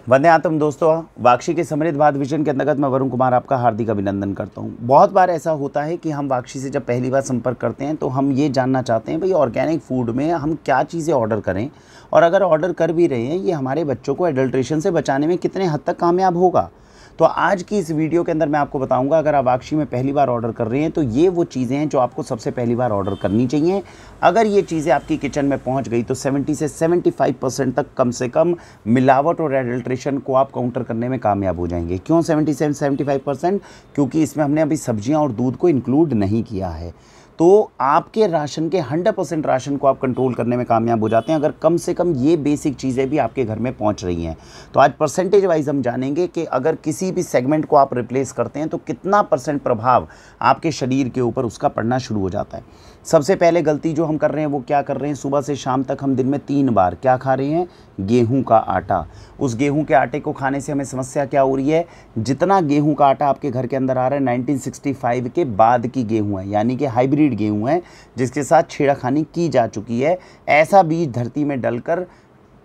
वंदे मातरम दोस्तों, वाक्षी के समृद्ध भारत विजन के अंतर्गत मैं वरुण कुमार आपका हार्दिक अभिनंदन करता हूं। बहुत बार ऐसा होता है कि हम वाक्षी से जब पहली बार संपर्क करते हैं तो हम ये जानना चाहते हैं भाई ऑर्गेनिक फूड में हम क्या चीज़ें ऑर्डर करें, और अगर ऑर्डर कर भी रहे हैं ये हमारे बच्चों को एडल्ट्रेशन से बचाने में कितने हद तक कामयाब होगा। तो आज की इस वीडियो के अंदर मैं आपको बताऊंगा, अगर आप वाक्षी में पहली बार ऑर्डर कर रहे हैं तो ये वो चीज़ें हैं जो आपको सबसे पहली बार ऑर्डर करनी चाहिए। अगर ये चीज़ें आपकी किचन में पहुंच गई तो 70 से 75% तक कम से कम मिलावट और एडल्ट्रेशन को आप काउंटर करने में कामयाब हो जाएंगे। क्यों 70 से 75%? क्योंकि इसमें हमने अभी सब्जियां और दूध को इंक्लूड नहीं किया है। तो आपके राशन के 100% राशन को आप कंट्रोल करने में कामयाब हो जाते हैं अगर कम से कम ये बेसिक चीज़ें भी आपके घर में पहुंच रही हैं। तो आज परसेंटेज वाइज हम जानेंगे कि अगर किसी भी सेगमेंट को आप रिप्लेस करते हैं तो कितना % प्रभाव आपके शरीर के ऊपर उसका पड़ना शुरू हो जाता है। सबसे पहले गलती जो हम कर रहे हैं वो क्या कर रहे हैं, सुबह से शाम तक हम दिन में 3 बार क्या खा रहे हैं, गेहूं का आटा। उस गेहूं के आटे को खाने से हमें समस्या क्या हो रही है, जितना गेहूं का आटा आपके घर के अंदर आ रहा है 1965 के बाद की गेहूं है, यानी कि हाइब्रिड गेहूं है जिसके साथ छेड़खानी की जा चुकी है। ऐसा बीज धरती में डलकर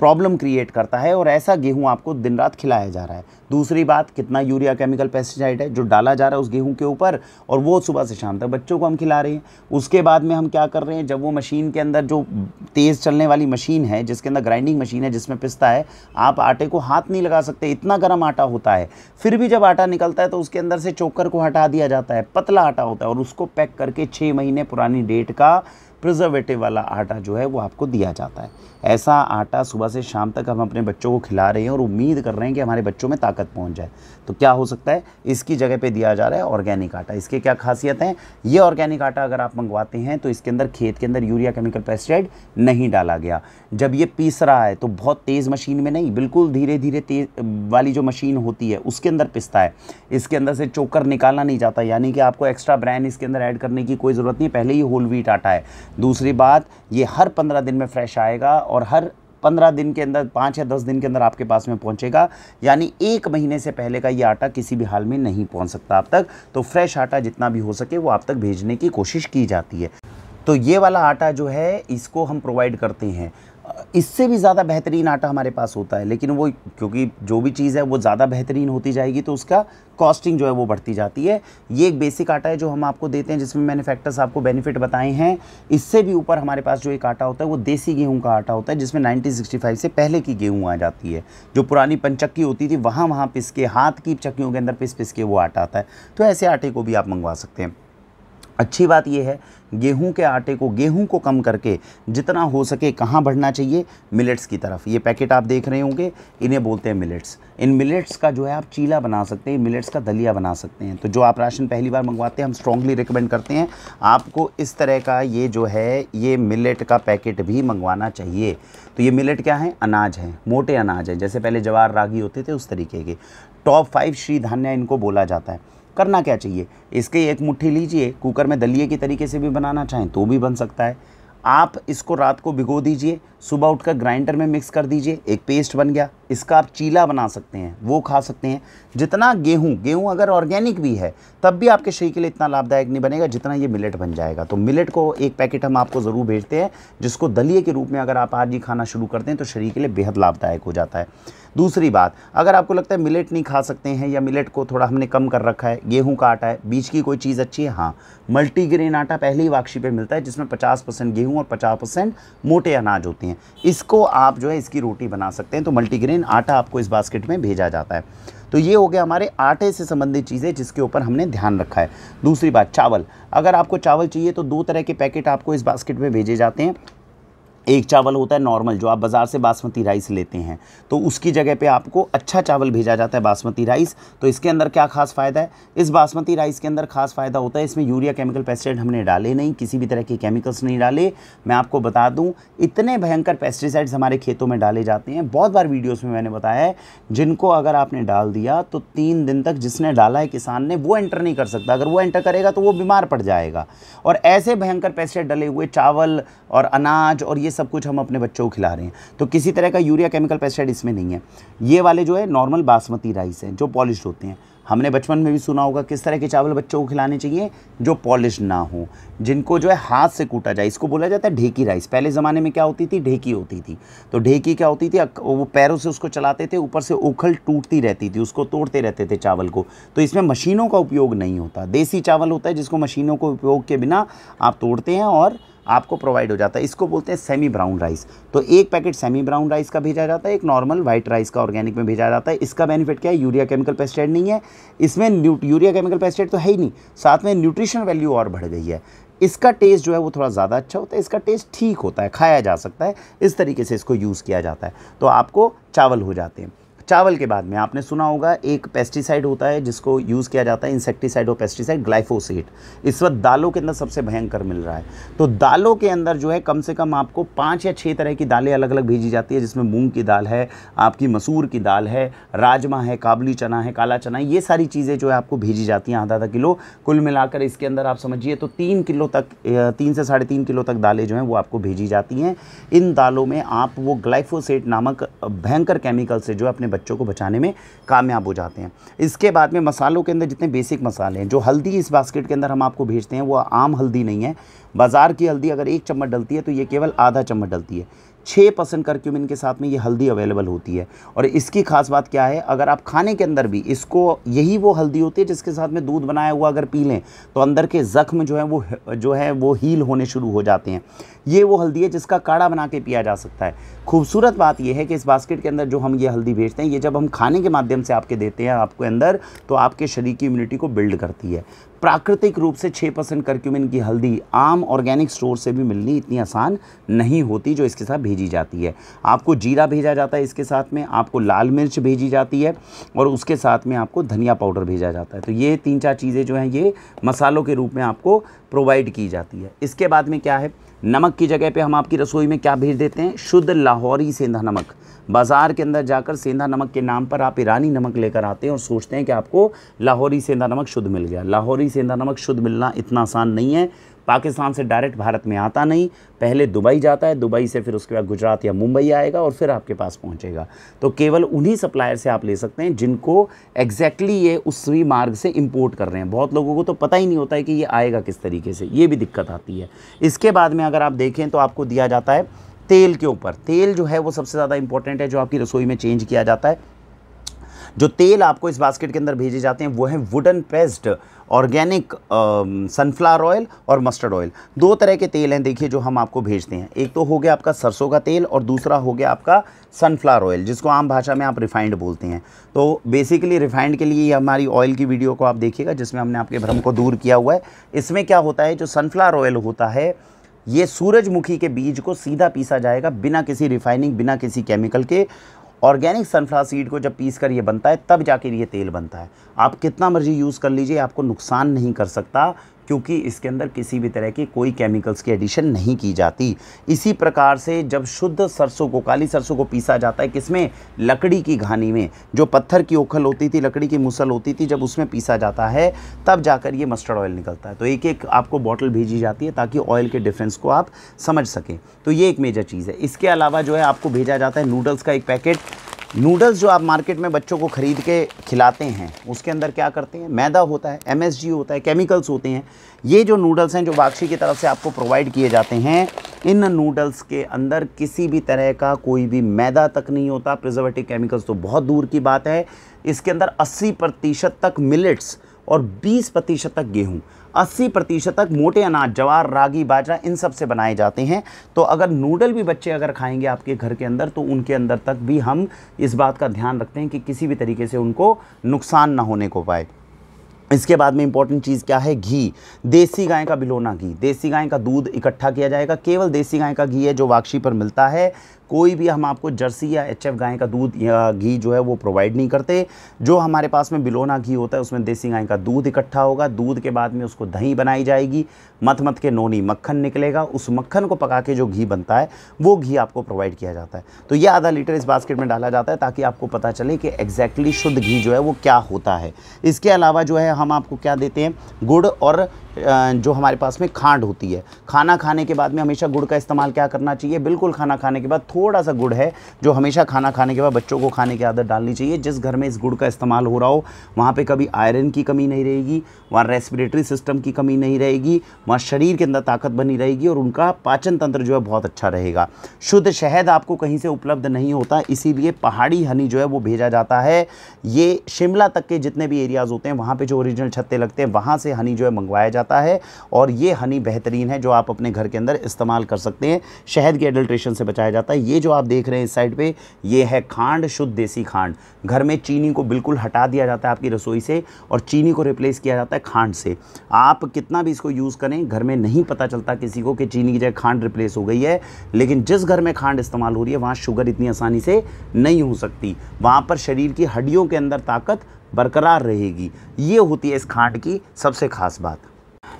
प्रॉब्लम क्रिएट करता है और ऐसा गेहूं आपको दिन रात खिलाया जा रहा है। दूसरी बात, कितना यूरिया केमिकल पेस्टिसाइड है जो डाला जा रहा है उस गेहूं के ऊपर, और वो सुबह से शाम तक बच्चों को हम खिला रहे हैं। उसके बाद में हम क्या कर रहे हैं, जब वो मशीन के अंदर जो तेज़ चलने वाली मशीन है जिसके अंदर ग्राइंडिंग मशीन है जिसमें पिसता है, आप आटे को हाथ नहीं लगा सकते, इतना गर्म आटा होता है। फिर भी जब आटा निकलता है तो उसके अंदर से चोकर को हटा दिया जाता है, पतला आटा होता है, और उसको पैक करके 6 महीने पुरानी डेट का प्रिजर्वेटिव वाला आटा जो है वो आपको दिया जाता है। ऐसा आटा सुबह से शाम तक हम अपने बच्चों को खिला रहे हैं और उम्मीद कर रहे हैं कि हमारे बच्चों में ताकत पहुंच जाए। तो क्या हो सकता है, इसकी जगह पे दिया जा रहा है ऑर्गेनिक आटा। इसके क्या खासियत हैं, ये ऑर्गेनिक आटा अगर आप मंगवाते हैं तो इसके अंदर खेत के अंदर यूरिया केमिकल पेस्टिसाइड नहीं डाला गया। जब ये पीस रहा है तो बहुत तेज़ मशीन में नहीं, बिल्कुल धीरे धीरे तेज वाली जो मशीन होती है उसके अंदर पिसता है। इसके अंदर से चोकर निकाला नहीं जाता, यानी कि आपको एक्स्ट्रा ब्रांड इसके अंदर ऐड करने की कोई ज़रूरत नहीं, पहले ही होल व्हीट आटा है। दूसरी बात, ये हर 15 दिन में फ्रेश आएगा और हर 15 दिन के अंदर 5 या 10 दिन के अंदर आपके पास में पहुंचेगा, यानी 1 महीने से पहले का ये आटा किसी भी हाल में नहीं पहुंच सकता आप तक। तो फ्रेश आटा जितना भी हो सके वो आप तक भेजने की कोशिश की जाती है। तो ये वाला आटा जो है इसको हम प्रोवाइड करते हैं। इससे भी ज़्यादा बेहतरीन आटा हमारे पास होता है, लेकिन वो क्योंकि जो भी चीज़ है वो ज़्यादा बेहतरीन होती जाएगी तो उसका कॉस्टिंग जो है वो बढ़ती जाती है। ये एक बेसिक आटा है जो हम आपको देते हैं जिसमें मैन्युफैक्चरर्स आपको बेनिफिट बताए हैं। इससे भी ऊपर हमारे पास जो एक आटा होता है वो देसी गेहूं का आटा होता है जिसमें 1965 से पहले की गेहूं आ जाती है। जो पुरानी पंचक्की होती थी वहाँ पिस के, हाथ की चक्कियों के अंदर पिस के वो आटा आता है। तो ऐसे आटे को भी आप मंगवा सकते हैं। अच्छी बात यह है, गेहूं के आटे को, गेहूं को कम करके जितना हो सके कहाँ बढ़ना चाहिए, मिलेट्स की तरफ। ये पैकेट आप देख रहे होंगे, इन्हें बोलते हैं मिलेट्स। इन मिलेट्स का जो है आप चीला बना सकते हैं, मिलेट्स का दलिया बना सकते हैं। तो जो आप राशन पहली बार मंगवाते हैं हम स्ट्रांगली रिकमेंड करते हैं आपको इस तरह का ये जो है ये मिलेट का पैकेट भी मंगवाना चाहिए। तो ये मिलेट क्या है, अनाज है, मोटे अनाज है, जैसे पहले ज्वार रागी होते थे उस तरीके के। टॉप 5 श्री धान्य इनको बोला जाता है। करना क्या चाहिए, इसके एक मुट्ठी लीजिए, कुकर में दलिए की तरीके से भी बनाना चाहें तो भी बन सकता है। आप इसको रात को भिगो दीजिए, सुबह उठकर ग्राइंडर में मिक्स कर दीजिए, एक पेस्ट बन गया। इसका आप चीला बना सकते हैं, वो खा सकते हैं। जितना गेहूं अगर ऑर्गेनिक भी है तब भी आपके शरीर के लिए इतना लाभदायक नहीं बनेगा जितना ये मिलेट बन जाएगा। तो मिलेट को एक पैकेट हम आपको ज़रूर भेजते हैं, जिसको दलिए के रूप में अगर आप आज ही खाना शुरू करते हैं तो शरीर के लिए बेहद लाभदायक हो जाता है। दूसरी बात, अगर आपको लगता है मिलेट नहीं खा सकते हैं या मिलेट को थोड़ा हमने कम कर रखा है, गेहूं का आटा है, बीच की कोई चीज़ अच्छी है, हाँ, मल्टीग्रेन आटा पहले ही वाक्षी पे मिलता है जिसमें 50% गेहूं और 50% मोटे अनाज होते हैं। इसको आप जो है इसकी रोटी बना सकते हैं। तो मल्टीग्रेन आटा आपको इस बास्केट में भेजा जाता है। तो ये हो गया हमारे आटे से संबंधित चीज़ें जिसके ऊपर हमने ध्यान रखा है। दूसरी बात, चावल। अगर आपको चावल चाहिए तो 2 तरह के पैकेट आपको इस बास्केट में भेजे जाते हैं। एक चावल होता है नॉर्मल, जो आप बाज़ार से बासमती राइस लेते हैं, तो उसकी जगह पे आपको अच्छा चावल भेजा जाता है, बासमती राइस। तो इसके अंदर क्या खास फ़ायदा है, इस बासमती राइस के अंदर खास फ़ायदा होता है इसमें यूरिया केमिकल पेस्टिसाइड हमने डाले नहीं, किसी भी तरह के केमिकल्स नहीं डाले। मैं आपको बता दूं, इतने भयंकर पेस्टिसाइड्स हमारे खेतों में डाले जाते हैं, बहुत बार वीडियोज़ में मैंने बताया है, जिनको अगर आपने डाल दिया तो 3 दिन तक जिसने डाला है किसान ने, वो एंटर नहीं कर सकता। अगर वो एंटर करेगा तो वो बीमार पड़ जाएगा। और ऐसे भयंकर पेस्टिसाइड डले हुए चावल और अनाज और ये सब कुछ हम अपने बच्चों को खिला रहे हैं। तो किसी तरह का यूरिया केमिकल पेस्टिसाइड इसमें नहीं है। ये वाले जो है नॉर्मल बासमती राइस हैं जो पॉलिश्ड होते हैं। हमने बचपन में भी सुना होगा किस तरह के चावल बच्चों को खिलाने चाहिए, जो पॉलिश ना हो, जिनको जो है हाथ से कूटा जाए। इसको बोला जाता है ढेकी राइस। पहले ज़माने में क्या होती थी, ढेकी होती थी। तो ढेकी क्या होती थी, वो पैरों से उसको चलाते थे, ऊपर से ओखल टूटती रहती थी, उसको तोड़ते रहते थे चावल को। तो इसमें मशीनों का उपयोग नहीं होता, देसी चावल होता है जिसको मशीनों को उपयोग के बिना आप तोड़ते हैं और आपको प्रोवाइड हो जाता है। इसको बोलते हैं सेमी ब्राउन राइस। तो एक पैकेट सेमी ब्राउन राइस का भेजा जाता है, एक नॉर्मल वाइट राइस का ऑर्गेनिक में भेजा जाता है। इसका बेनिफिट क्या है, यूरिया केमिकल पेस्टिसाइड नहीं है इसमें, यूरिया केमिकल पेस्टिसाइड तो है ही नहीं, साथ में न्यूट्रिशन वैल्यू और बढ़ गई है। इसका टेस्ट जो है वो थोड़ा ज़्यादा अच्छा होता है, इसका टेस्ट ठीक होता है, खाया जा सकता है, इस तरीके से इसको यूज़ किया जाता है। तो आपको चावल हो जाते हैं। चावल के बाद में आपने सुना होगा एक पेस्टिसाइड होता है जिसको यूज़ किया जाता है, इंसेक्टिसाइड और पेस्टिसाइड, ग्लाइफोसेट। इस वक्त दालों के अंदर सबसे भयंकर मिल रहा है। तो दालों के अंदर जो है कम से कम आपको 5 या 6 तरह की दालें अलग अलग भेजी जाती है, जिसमें मूंग की दाल है, आपकी मसूर की दाल है, राजमा है, काबुली चना है, काला चना है, ये सारी चीज़ें जो है आपको भेजी जाती हैं आधा किलो। कुल मिलाकर इसके अंदर आप समझिए तो 3 किलो तक, 3 से 3.5 किलो तक दालें जो हैं वो आपको भेजी जाती हैं। इन दालों में आप वो ग्लाइफोसेट नामक भयंकर केमिकल से जो अपने बच्चों को बचाने में कामयाब हो जाते हैं। इसके बाद में मसालों के अंदर जितने बेसिक मसाले हैं, जो हल्दी इस बास्केट के अंदर हम आपको भेजते हैं वो आम हल्दी नहीं है। बाज़ार की हल्दी अगर 1 चम्मच डलती है तो ये केवल आधा चम्मच डलती है। 6% करक्यूमिन के साथ में ये हल्दी अवेलेबल होती है। और इसकी खास बात क्या है, अगर आप खाने के अंदर भी इसको, यही वो हल्दी होती है जिसके साथ में दूध बनाया हुआ अगर पी लें तो अंदर के ज़ख्म जो है वो हील होने शुरू हो जाते हैं। ये वो हल्दी है जिसका काढ़ा बना के पिया जा सकता है। खूबसूरत बात यह है कि इस बास्केट के अंदर जो हम ये हल्दी भेजते हैं, ये जब हम खाने के माध्यम से आपके देते हैं आपके अंदर, तो आपके शरीर की इम्यूनिटी को बिल्ड करती है। प्राकृतिक रूप से 6% करक्यूमिन की हल्दी आम ऑर्गेनिक स्टोर से भी मिलनी इतनी आसान नहीं होती जो इसके साथ भेजी जाती है। आपको जीरा भेजा जाता है इसके साथ में, आपको लाल मिर्च भेजी जाती है और उसके साथ में आपको धनिया पाउडर भेजा जाता है। तो ये 3-4 चीज़ें जो हैं ये मसालों के रूप में आपको प्रोवाइड की जाती है। इसके बाद में क्या है, नमक की जगह पे हम आपकी रसोई में क्या भेज देते हैं, शुद्ध लाहौरी सेंधा नमक। बाज़ार के अंदर जाकर सेंधा नमक के नाम पर आप ईरानी नमक लेकर आते हैं और सोचते हैं कि आपको लाहौरी सेंधा नमक शुद्ध मिल गया। लाहौरी सेंधा नमक शुद्ध मिलना इतना आसान नहीं है। पाकिस्तान से डायरेक्ट भारत में आता नहीं, पहले दुबई जाता है, दुबई से फिर उसके बाद गुजरात या मुंबई आएगा और फिर आपके पास पहुंचेगा। तो केवल उन्हीं सप्लायर से आप ले सकते हैं जिनको एग्जैक्टली ये उसी मार्ग से इंपोर्ट कर रहे हैं। बहुत लोगों को तो पता ही नहीं होता है कि ये आएगा किस तरीके से, ये भी दिक्कत आती है। इसके बाद में अगर आप देखें तो आपको दिया जाता है तेल के ऊपर। तेल जो है वो सबसे ज़्यादा इंपॉर्टेंट है जो आपकी रसोई में चेंज किया जाता है। जो तेल आपको इस बास्केट के अंदर भेजे जाते हैं वो है wooden pressed organic sunflower oil और मस्टर्ड ऑयल। 2 तरह के तेल हैं देखिए जो हम आपको भेजते हैं। एक तो हो गया आपका सरसों का तेल और दूसरा हो गया आपका सनफ्लावर ऑयल, जिसको आम भाषा में आप रिफाइंड बोलते हैं। तो बेसिकली रिफाइंड के लिए हमारी ऑयल की वीडियो को आप देखिएगा जिसमें हमने आपके भ्रम को दूर किया हुआ है। इसमें क्या होता है, जो सनफ्लावर ऑयल होता है ये सूरजमुखी के बीज को सीधा पीसा जाएगा बिना किसी रिफाइनिंग, बिना किसी केमिकल के। ऑर्गेनिक सनफ्लावर सीड को जब पीस कर ये बनता है तब जाकर ये तेल बनता है। आप कितना मर्जी यूज़ कर लीजिए, आपको नुकसान नहीं कर सकता क्योंकि इसके अंदर किसी भी तरह की कोई केमिकल्स की एडिशन नहीं की जाती। इसी प्रकार से जब शुद्ध सरसों को, काली सरसों को पीसा जाता है किसमें, लकड़ी की घानी में, जो पत्थर की ओखल होती थी, लकड़ी की मुसल होती थी, जब उसमें पीसा जाता है तब जाकर ये मस्टर्ड ऑयल निकलता है। तो एक एक आपको बॉटल भेजी जाती है ताकि ऑयल के डिफरेंस को आप समझ सकें। तो ये एक मेजर चीज़ है। इसके अलावा जो है आपको भेजा जाता है नूडल्स का एक पैकेट। नूडल्स जो आप मार्केट में बच्चों को ख़रीद के खिलाते हैं उसके अंदर क्या करते हैं, मैदा होता है, MSG होता है, केमिकल्स होते हैं। ये जो नूडल्स हैं जो वाक्षी की तरफ से आपको प्रोवाइड किए जाते हैं, इन नूडल्स के अंदर किसी भी तरह का कोई भी मैदा तक नहीं होता। प्रिजर्वेटिव केमिकल्स तो बहुत दूर की बात है। इसके अंदर 80% तक मिलेट्स और 20% तक गेहूँ, 80% तक मोटे अनाज, ज्वार, रागी, बाजरा, इन सब से बनाए जाते हैं। तो अगर नूडल भी बच्चे अगर खाएंगे आपके घर के अंदर तो उनके अंदर तक भी हम इस बात का ध्यान रखते हैं कि किसी भी तरीके से उनको नुकसान ना होने को पाए। इसके बाद में इंपॉर्टेंट चीज़ क्या है, घी। देसी गाय का बिलोना घी, देसी गाय का दूध इकट्ठा किया जाएगा। केवल देसी गाय का घी है जो वाक्षी पर मिलता है। कोई भी हम आपको जर्सी या HF गाय का दूध या घी जो है वो प्रोवाइड नहीं करते। जो हमारे पास में बिलोना घी होता है उसमें देसी गाय का दूध इकट्ठा होगा। दूध के बाद में उसको दही बनाई जाएगी, मथ मथ के नोनी मक्खन निकलेगा। उस मक्खन को पका के जो घी बनता है वो घी आपको प्रोवाइड किया जाता है। तो ये आधा लीटर इस बास्केट में डाला जाता है ताकि आपको पता चले कि एग्जैक्टली शुद्ध घी जो है वो क्या होता है। इसके अलावा जो है हम आपको क्या देते हैं, गुड़ और जो हमारे पास में खांड होती है। खाना खाने के बाद में हमेशा गुड़ का इस्तेमाल क्या करना चाहिए, बिल्कुल खाना खाने के बाद थोड़ा सा गुड़ है जो हमेशा खाना खाने के बाद बच्चों को खाने की आदत डालनी चाहिए। जिस घर में इस गुड़ का इस्तेमाल हो रहा हो वहाँ पे कभी आयरन की कमी नहीं रहेगी, वहाँ रेस्पिरेटरी सिस्टम की कमी नहीं रहेगी, वहाँ शरीर के अंदर ताकत बनी रहेगी और उनका पाचन तंत्र जो है बहुत अच्छा रहेगा। शुद्ध शहद आपको कहीं से उपलब्ध नहीं होता, इसीलिए पहाड़ी हनी जो है वो भेजा जाता है। ये शिमला तक के जितने भी एरियाज़ होते हैं वहाँ पे जो ओरिजिनल छत्ते लगते हैं वहाँ से हनी जो है मंगवाया जाता है और ये हनी बेहतरीन है जो आप अपने घर के अंदर इस्तेमाल कर सकते हैं। शहद के एडल्ट्रेशन से बचाया जाता है। ये जो आप देख रहे हैं इस साइड पे ये है खांड, शुद्ध देसी खांड। घर में चीनी को बिल्कुल हटा दिया जाता है आपकी रसोई से और चीनी को रिप्लेस किया जाता है खांड से। आप कितना भी इसको यूज़ करें घर में नहीं पता चलता किसी को कि चीनी की जगह खांड रिप्लेस हो गई है, लेकिन जिस घर में खांड इस्तेमाल हो रही है वहाँ शुगर इतनी आसानी से नहीं हो सकती, वहाँ पर शरीर की हड्डियों के अंदर ताकत बरकरार रहेगी। ये होती है इस खांड की सबसे खास बात।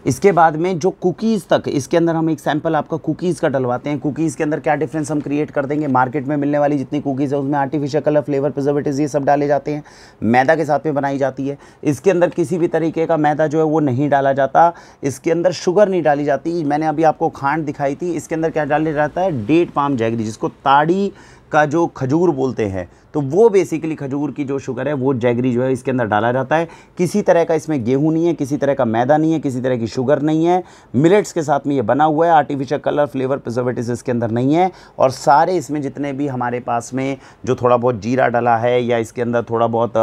इसके बाद में जो कुकीज़ तक, इसके अंदर हम एक सैंपल आपका कुकीज़ का डलवाते हैं। कुकीज़ के अंदर क्या डिफरेंस हम क्रिएट कर देंगे, मार्केट में मिलने वाली जितनी कुकीज़ है उसमें आर्टिफिशियल कलर, फ्लेवर, प्रिजर्वेटिव्स ये सब डाले जाते हैं, मैदा के साथ में बनाई जाती है। इसके अंदर किसी भी तरीके का मैदा जो है वो नहीं डाला जाता, इसके अंदर शुगर नहीं डाली जाती। मैंने अभी आपको खांड दिखाई थी, इसके अंदर क्या डाला जाता है, डेट पाम जैगरी, जिसको ताड़ी का जो खजूर बोलते हैं, तो वो बेसिकली खजूर की जो शुगर है वो जैगरी जो है इसके अंदर डाला जाता है। किसी तरह का इसमें गेहूं नहीं है, किसी तरह का मैदा नहीं है, किसी तरह की शुगर नहीं है। मिलेट्स के साथ में ये बना हुआ है, आर्टिफिशियल कलर, फ्लेवर, प्रिजर्वेटिव्स इसके अंदर नहीं है। और सारे इसमें जितने भी हमारे पास में जो थोड़ा बहुत जीरा डला है या इसके अंदर थोड़ा बहुत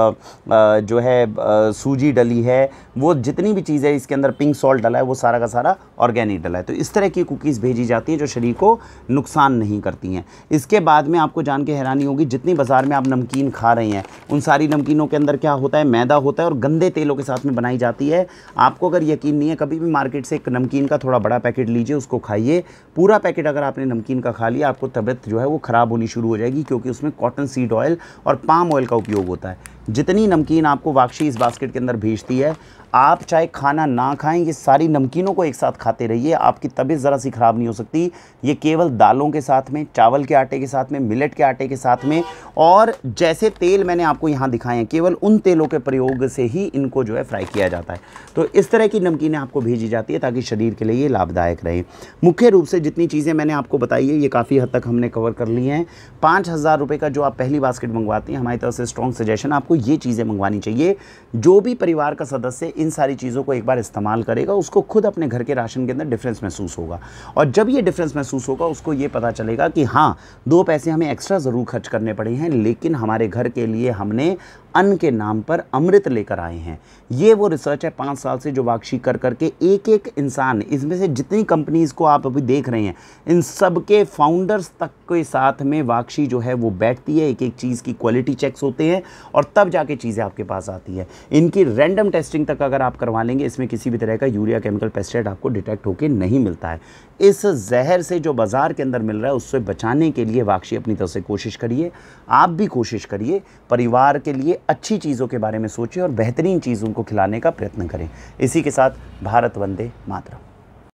जो है सूजी डली है, वो जितनी भी चीज़ें इसके अंदर पिंक सॉल्ट डला है वो सारा का सारा ऑर्गेनिक डला है। तो इस तरह की कुकीज़ भेजी जाती हैं जो शरीर को नुकसान नहीं करती हैं। इसके बाद में आपको जान के हैरानी होगी, जितनी बाज़ार में आप नमकीन खा रहे हैं उन सारी नमकीनों के अंदर क्या होता है, मैदा होता है और गंदे तेलों के साथ में बनाई जाती है। आपको अगर यकीन नहीं है, कभी भी मार्केट से एक नमकीन का थोड़ा बड़ा पैकेट लीजिए, उसको खाइए। पूरा पैकेट अगर आपने नमकीन का खा लिया आपको तबीयत जो है वो ख़राब होनी शुरू हो जाएगी, क्योंकि उसमें कॉटन सीड ऑयल और पाम ऑयल का उपयोग होता है। जितनी नमकीन आपको वाक्षी इस बास्केट के अंदर भेजती है, आप चाहे खाना ना खाएं, ये सारी नमकीनों को एक साथ खाते रहिए, आपकी तबीयत ज़रा सी ख़राब नहीं हो सकती। ये केवल दालों के साथ में, चावल के आटे के साथ में, मिलेट के आटे के साथ में, और जैसे तेल मैंने आपको यहाँ दिखाए हैं केवल उन तेलों के प्रयोग से ही इनको जो है फ्राई किया जाता है। तो इस तरह की नमकीनें आपको भेजी जाती है ताकि शरीर के लिए ये लाभदायक रहे। मुख्य रूप से जितनी चीज़ें मैंने आपको बताई है ये काफ़ी हद तक हमने कवर कर ली हैं। 5,000 रुपये का जो आप पहली बास्केट मंगवाते हैं, हमारी तरफ से स्ट्रॉन्ग सजेशन आपको ये चीज़ें मंगवानी चाहिए। जो भी परिवार का सदस्य इन सारी चीज़ों को एक बार इस्तेमाल करेगा उसको खुद अपने घर के राशन के अंदर डिफरेंस महसूस होगा, और जब ये डिफरेंस महसूस होगा उसको ये पता चलेगा कि हाँ, 2 पैसे हमें एक्स्ट्रा ज़रूर खर्च करने पड़े हैं, लेकिन हमारे घर के लिए हमने अन्न के नाम पर अमृत लेकर आए हैं। ये वो रिसर्च है 5 साल से जो वाक्षी कर करके एक एक इंसान, इसमें से जितनी कंपनीज़ को आप अभी देख रहे हैं इन सब के फाउंडर्स तक के साथ में वाक्षी जो है वो बैठती है, एक एक चीज़ की क्वालिटी चेक्स होते हैं और तब जाके चीज़ें आपके पास आती है। इनकी रैंडम टेस्टिंग तक अगर आप करवा लेंगे, इसमें किसी भी तरह का यूरिया केमिकल पेस्टिसाइड आपको डिटेक्ट होकर नहीं मिलता है। इस जहर से जो बाज़ार के अंदर मिल रहा है उससे बचाने के लिए वाक्षी अपनी तरफ से कोशिश करिए, आप भी कोशिश करिए, परिवार के लिए अच्छी चीज़ों के बारे में सोचिए और बेहतरीन चीज़ उनको खिलाने का प्रयत्न करें। इसी के साथ भारत वंदे मातरम।